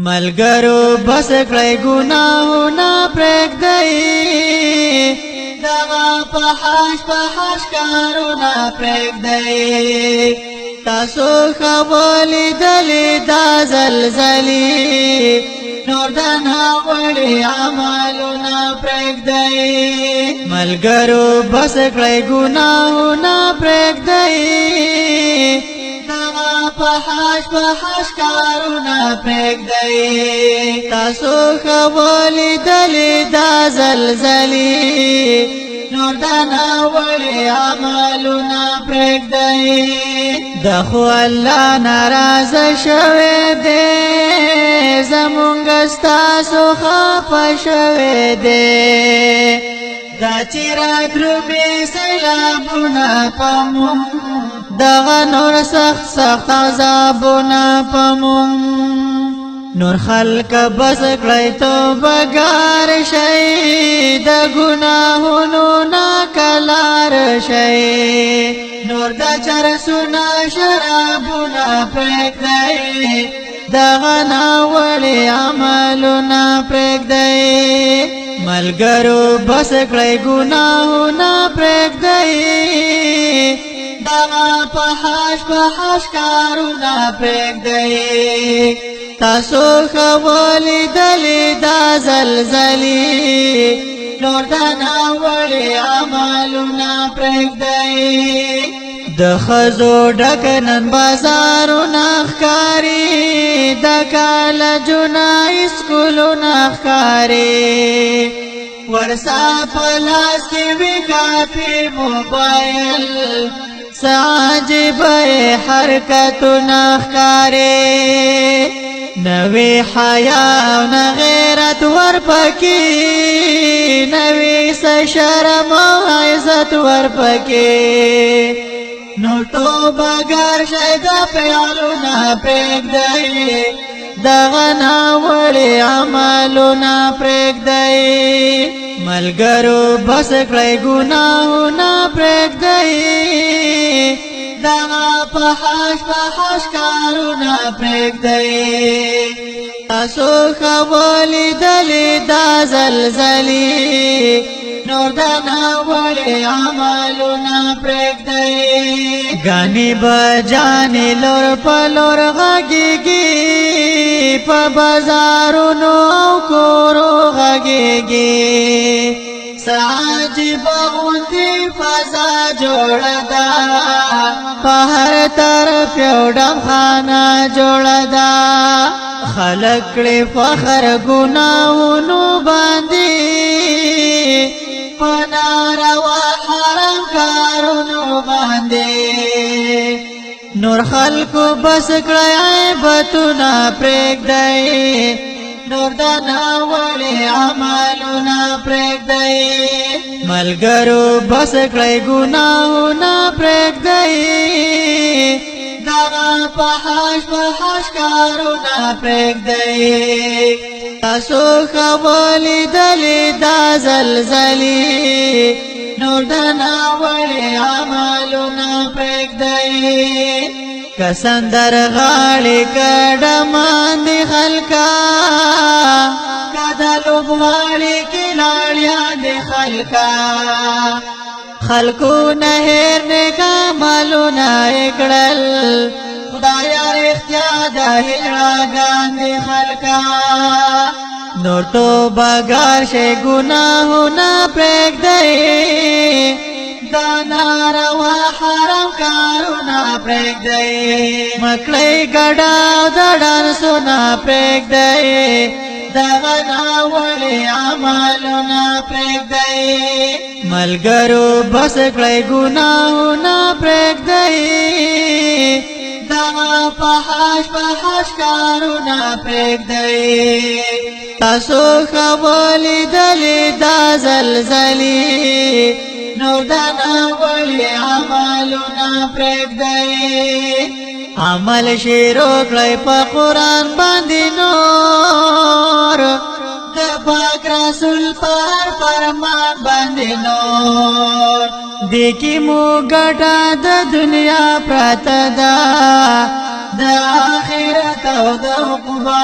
ملګرو بس کړئ ګناهونه پرېږدئ دغه فحش کارونه پرېږدئ تاسو ښه ولیدلې دا زلزلې نور د ناوړي عملونه پرېږدئ ملګرو بس کړئ ګناهونه پرېږدئ فحش کارونه پرېږدئ تاسو ښه ولیدلې دا زلزلې نور د ناوړي عملونه پرېږدئ د خو الله ناراضه شوی دی زمونږ ستاسو خفه شوی دی دا چې رادرومي سیلابونه په مونږ دغه نور سخت عذابونه په مونږ نور خلک بس کړئ توبهګار شئ د ګناهونو نه کلار شئ نور د چرسونه شرابونه پرېږدئ دغه ناوړي عملونه پرېږدئ ملګرو بس کړئ ګناهونه پرېږدئ دغه فحش کارونه پرېږدئ تاسو ښه ولیدلې دا زلزلې نور د ناوړي عملونه پرېږدئ د ښځو ډک نن بازارونه ښکاري د کالجونه اسکولونه ښکاري ورسا په لاس کې وي کاپي موبایل څه عجیبه حرکتونه ښکاري نوی حیا او نه غیرت ورپکې نوی څه شرم او عزت ورپکې نو توبهګار شئ دا فعلونه پرېږدئ دغه ناوړي عملونه پرېږدئ ملګرو بس کړئ ګناهونه پرېږدئ دغه فحش کارونه پرېږدئ تاسو ښه ولیدلې دا زلزلې نور د ناوړي عملونه پرېږدئ ګانې به جانې لور په لور غږېږي په بازارونو او کورو غږېږي څه عجیبه غوندې فضا جوړه ده په هر طرف یو ډمخانه جوړه ده خلک کړي فخر ګناهونو باندې په ناروا حرام کارونو باندې نور خلکو بس کړئ عیبتونه پرېږدئ نور د ناوړي عملونه پرېږدئ ملګرو بس کړئ ګناهونه پرېږدئ دغه فحش کارونه پرېږدئ تاسو ښه ولیدلې دا زلزلې نور د ناوړي عملونه پرېږدئ که سندرغاړي که ډماندې خلکا که د لوبغاړي کلاړیان دې خلکا خلکو نه هېر نیک عملونه یې کړل خدایه رښتیا د هیړاګان دې خلکا نور توبهګار شئ ګناهونه پرېږدئ دا ناروا حرام کارونه پرېږدئ مکړئ ګډا د ډانسونه پرېږدئ دغه ناوړي عملونه پرېږدئ ملګرو بس کړئ ګناهونه پرېږدئ دغه فحش کارونه پرېږدئ تاسو ښه ولیدلې دا زلزلې نور د ناوړي عملونه پرېږدئ عمل شروع کړئ په قرآن باندې نور د پاک رسول پر فرمان باندې نور دیکی مو ګټه د دنیا پرته ده د آخرت او د عقبا